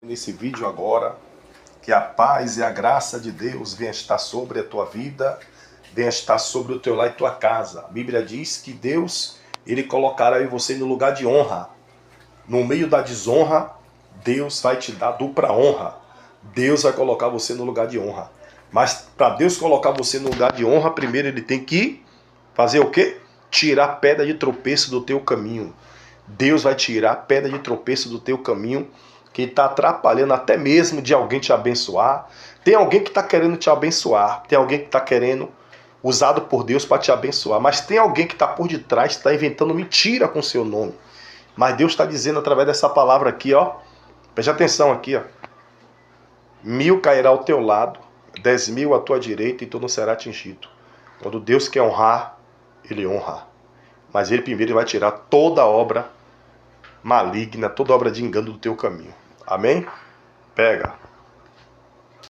Nesse vídeo agora, que a paz e a graça de Deus venha estar sobre a tua vida, venha estar sobre o teu lar e tua casa. A Bíblia diz que Deus, Ele colocará você no lugar de honra. No meio da desonra, Deus vai te dar dupla honra. Deus vai colocar você no lugar de honra. Mas para Deus colocar você no lugar de honra, primeiro Ele tem que fazer o quê? Tirar a pedra de tropeço do teu caminho. Deus vai tirar a pedra de tropeço do teu caminho, que está atrapalhando até mesmo de alguém te abençoar. Tem alguém que está querendo te abençoar, tem alguém que está querendo, usado por Deus para te abençoar, mas tem alguém que está por detrás, está inventando mentira com seu nome. Mas Deus está dizendo através dessa palavra aqui, ó, preste atenção aqui, ó. 1000 cairá ao teu lado, 10.000 à tua direita e tu não será atingido. Quando Deus quer honrar, Ele honra. Mas Ele primeiro vai tirar toda obra maligna, toda obra de engano do teu caminho. Amém? Pega.